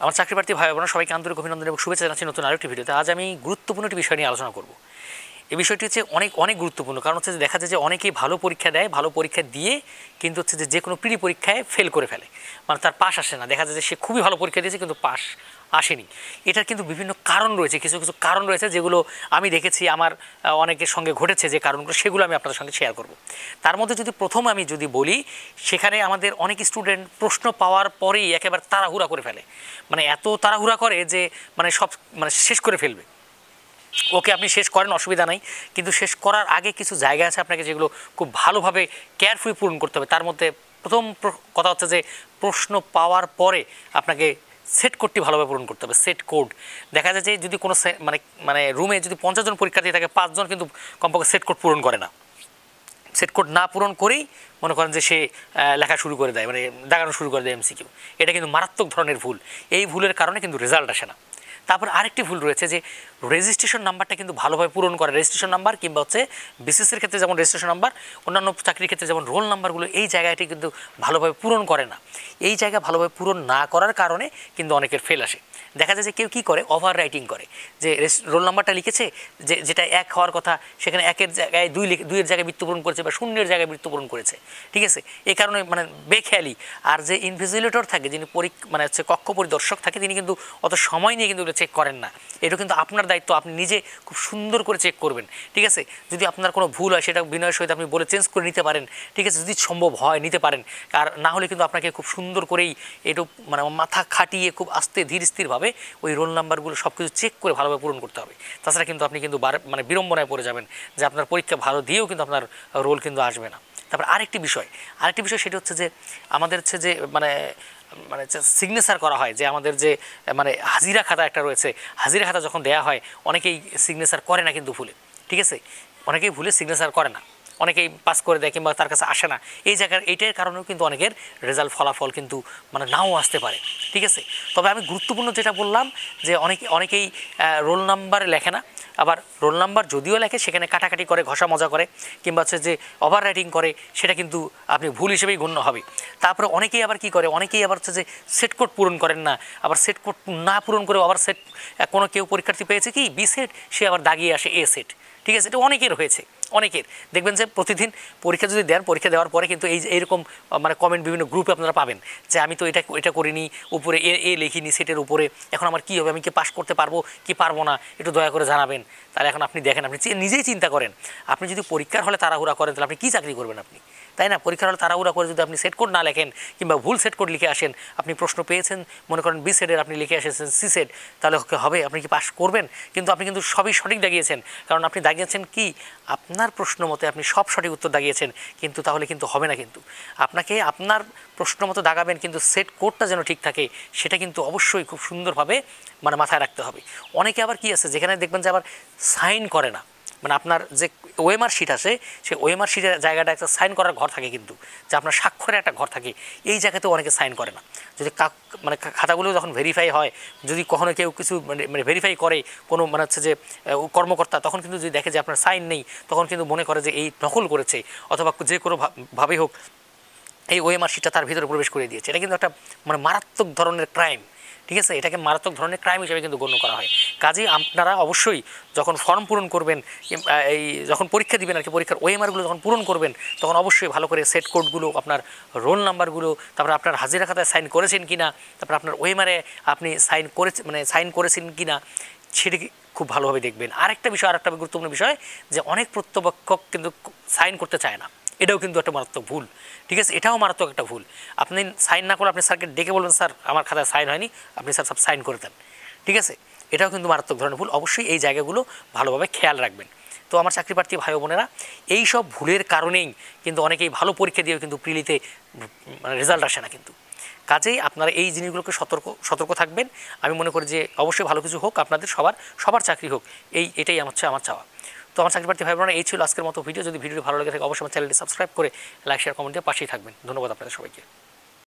আমার চাকরিপ্রার্থী ভাই বোনেরা সবাইকে আন্তরিক অভিনন্দন এবং শুভেচ্ছা জানাচ্ছি নতুন আরেকটি ভিডিওতে। আজ আমি গুরুত্বপূর্ণ একটি বিষয় নিয়ে আলোচনা করব। এই বিষয়টি হচ্ছে অনেক গুরুত্বপূর্ণ, কারণ হচ্ছে যে দেখা যায় যে অনেকেই ভালো পরীক্ষা দেয়, ভালো পরীক্ষা দিয়ে কিন্তু হচ্ছে যে কোনো প্রি পরীক্ষায় ফেল করে ফেলে, মানে তার পাস আসে না। দেখা যায় যে সে খুবই ভালো পরীক্ষা দিয়েছে কিন্তু পাস আসেনি। এটার কিন্তু বিভিন্ন কারণ রয়েছে, কিছু কিছু কারণ রয়েছে যেগুলো আমি দেখেছি, আমার অনেকের সঙ্গে ঘটেছে যে কারণগুলো, সেগুলো আমি আপনাদের সঙ্গে শেয়ার করব। তার মধ্যে যদি প্রথম আমি যদি বলি, সেখানে আমাদের অনেক স্টুডেন্ট প্রশ্ন পাওয়ার পরেই একেবারে তাড়াহুড়া করে ফেলে, মানে এত তাড়াহুড়া করে যে সব শেষ করে ফেলবে। ওকে, আপনি শেষ করেন, অসুবিধা নাই, কিন্তু শেষ করার আগে কিছু জায়গা আছে আপনাকে যেগুলো খুব ভালোভাবে কেয়ারফুলি পূরণ করতে হবে। তার মধ্যে প্রথম কথা হচ্ছে যে প্রশ্ন পাওয়ার পরে আপনাকে সেট কোডটি ভালোভাবে পূরণ করতে হবে। সেট কোড, দেখা যায় যে যদি কোনো রুমে যদি 50 জন পরীক্ষার্থী থাকে, 5 জন কিন্তু কমপক্ষে সেট কোড পূরণ করে না। সেট কোড না পূরণ করেই মনে করেন যে সে লেখা শুরু করে দেয়, দাগানো শুরু করে দেয় এমসিকিউ। এটা কিন্তু মারাত্মক ধরনের ভুল। এই ভুলের কারণে কিন্তু রেজাল্ট আসে না। তারপর আরেকটি ভুল রয়েছে যে রেজিস্ট্রেশন নাম্বারটা কিন্তু ভালোভাবে পূরণ করে। রেজিস্ট্রেশন নাম্বার কিংবা হচ্ছে বিসিএসের ক্ষেত্রে যেমন রেজিস্ট্রেশন নাম্বার, অন্যান্য চাকরির ক্ষেত্রে যেমন রোল নাম্বারগুলো, এই জায়গাটি কিন্তু ভালোভাবে পূরণ করে না। এই জায়গা ভালোভাবে পূরণ না করার কারণে কিন্তু অনেকের ফেল আসে। দেখা যায় যে কেউ কী করে, ওভার রাইটিং করে, যে রোল নাম্বারটা লিখেছে যেটা 1 হওয়ার কথা, সেখানে 1-এর জায়গায় 2-এর জায়গায় বৃত্তপূরণ করেছে বা 0-এর জায়গায় বৃত্তপূরণ করেছে। ঠিক আছে, এই কারণে বেখেয়ালি। আর যে ইনভিজিলেটর থাকে, যিনি কক্ষ পরিদর্শক থাকে, তিনি কিন্তু অত সময় নিয়ে কিন্তু চেক করেন না। এটা কিন্তু আপনার দায়িত্ব, আপনি নিজে খুব সুন্দর করে চেক করবেন। ঠিক আছে, যদি আপনার কোনো ভুল হয় সেটা বিনয়ের সহিত আপনি বলে চেঞ্জ করে নিতে পারেন। ঠিক আছে, যদি সম্ভব হয় নিতে পারেন। আর না হলে কিন্তু আপনাকে খুব সুন্দর করেই একটু মাথা খাটিয়ে খুব আস্তে ধীর স্থিরভাবে ওই রোল নাম্বারগুলো সব কিছু চেক করে ভালোভাবে পূরণ করতে হবে। তাছাড়া কিন্তু আপনি কিন্তু বিড়ম্বনায় পড়ে যাবেন যে আপনার পরীক্ষা ভালো দিয়েও কিন্তু আপনার রোল কিন্তু আসবে না। তারপর আরেকটি বিষয় সেটা হচ্ছে যে আমাদের হচ্ছে যে সিগনেচার করা হয়, যে আমাদের যে হাজিরা খাতা একটা রয়েছে, হাজিরা খাতা যখন দেওয়া হয় অনেকেই সিগনেচার করে না কিন্তু ভুলে। ঠিক আছে, অনেকেই ভুলে সিগনেচার করে না, অনেকেই পাস করে দেয় কিংবা তার কাছে আসে না। এইটার কারণেও কিন্তু অনেকের রেজাল্ট ফলাফল কিন্তু নাও আসতে পারে। ঠিক আছে, তবে আমি গুরুত্বপূর্ণ যেটা বললাম যে অনেকেই রোল নাম্বার লেখে না। আবার রোল নাম্বার যদিও লেখে, সেখানে কাটাকাটি করে, ঘষা মজা করে, কিংবা হচ্ছে যে ওভার রাইটিং করে, সেটা কিন্তু আপনি ভুল হিসেবেই গণ্য হবে। তারপরে অনেকেই আবার কী করে, অনেকেই আবার হচ্ছে যে সেট কোড পূরণ করেন না। আবার সেট কোড না পূরণ করে আবার কেউ পরীক্ষার্থী পেয়েছে কি বি সেট, সে আবার দাগিয়ে আসে এ সেট। ঠিক আছে, এটা অনেকের হয়েছে। অনেকের দেখবেন যে প্রতিদিন পরীক্ষা যদি দেন, পরীক্ষা দেওয়ার পরে কিন্তু এইরকম কমেন্ট বিভিন্ন গ্রুপে আপনারা পাবেন যে আমি তো এটা করিনি, উপরে এ লিখিনি সেটের উপরে, এখন আমার কী হবে, আমি কি পাস করতে পারবো কি পারবো না, একটু দয়া করে জানাবেন। তাহলে এখন আপনি দেখেন, আপনি নিজেই চিন্তা করেন, আপনি যদি পরীক্ষার হলে তাড়াহুড়া করেন তাহলে আপনি কী চাকরি করবেন আপনি, তাই না? পরীক্ষার হলে তাড়াহুড়া করে যদি আপনি সেট কোড না লেখেন কিংবা ভুল সেট কোড লিখে আসেন, আপনি প্রশ্ন পেয়েছেন মনে করেন বি সেটের, আপনি লিখে এসেছেন সি সেট, তাহলে হবে? আপনি কি পাস করবেন? কিন্তু আপনি কিন্তু সবই সঠিক দাগিয়েছেন, কারণ আপনি দাগিয়েছেন কি আপনার প্রশ্ন মতে, আপনি সব সঠিক উত্তর দাগিয়েছেন, কিন্তু তাহলে কিন্তু হবে না। কিন্তু আপনাকে আপনার প্রশ্ন মতো দাগাবেন, কিন্তু সেট কোডটা যেন ঠিক থাকে, সেটা কিন্তু অবশ্যই খুব সুন্দরভাবে মাথায় রাখতে হবে। অনেকে আবার কি আছে, যেখানে দেখবেন যে আবার সাইন করে না, আপনার যে ওএমআর শিট আসে, সেই ওএমআর শিটের জায়গাটা একটা সাইন করার ঘর থাকে, কিন্তু যে আপনার স্বাক্ষরের একটা ঘর থাকে, এই জায়গাতেও অনেকে সাইন করে না। যদি খাতাগুলো যখন ভেরিফাই হয়, যদি কখনো কেউ কিছু ভেরিফাই করে কোনো হচ্ছে যে কর্মকর্তা, তখন কিন্তু যদি দেখে যে আপনার সাইন নেই, তখন কিন্তু মনে করে যে এই নকল করেছে, অথবা যে কোনো ভাবেই হোক এই ওএমআর শিটটা তার ভিতরে প্রবেশ করে দিয়েছে। এটা কিন্তু একটা মারাত্মক ধরনের ক্রাইম। ঠিক আছে, এটাকে মারাত্মক ধরনের ক্রাইম হিসেবে কিন্তু গণ্য করা হয়। কাজেই আপনারা অবশ্যই যখন ফর্ম পূরণ করবেন, যখন পরীক্ষা দিবেন আর কি, পরীক্ষার ওএমআরগুলো যখন পূরণ করবেন, তখন অবশ্যই ভালো করে সেট কোডগুলো, আপনার রোল নাম্বারগুলো, তারপরে আপনার হাজিরা খাতায় সাইন করেছেন কি না, তারপরে আপনার ওএমআরে আপনি সাইন করেছেন কি না, সেটাকে খুব ভালোভাবে দেখবেন। আরেকটা গুরুত্বপূর্ণ বিষয়, যে অনেক প্রত্যবেক্ষক কিন্তু সাইন করতে চায় না, এটাও কিন্তু একটা মারাত্মক ভুল। ঠিক আছে, এটাও মারাত্মক একটা ভুল। আপনি সাইন না করলে আপনি স্যারকে ডেকে বলবেন, স্যার আমার খাতায় সাইন হয়নি, আপনি স্যার সব সাইন করে দেন। ঠিক আছে, এটাও কিন্তু মারাত্মক ধরনের ভুল। অবশ্যই এই জায়গাগুলো ভালোভাবে খেয়াল রাখবেন। তো আমার চাকরিপ্রার্থী ভাই বোনেরা, এই সব ভুলের কারণেই কিন্তু অনেকেই ভালো পরীক্ষা দিয়েও কিন্তু প্রিলিতে রেজাল্ট আসে না। কিন্তু কাজেই আপনারা এই জিনিসগুলোকে সতর্ক থাকবেন। আমি মনে করি যে অবশ্যই ভালো কিছু হোক, আপনাদের সবার চাকরি হোক, এটাই আমার চাওয়া। তো আমার চাকরিপ্রার্থী ভাই বোনেরা, এই ছিল আজকের মতো ভিডিও। যদি ভিডিওটি ভালো লেগে থাকে অবশ্যই আমার চ্যানেলটি সাবস্ক্রাইব করে লাইক শেয়ার কমেন্ট দিয়ে পাশেই থাকবেন। ধন্যবাদ আপনাদের সবাইকে।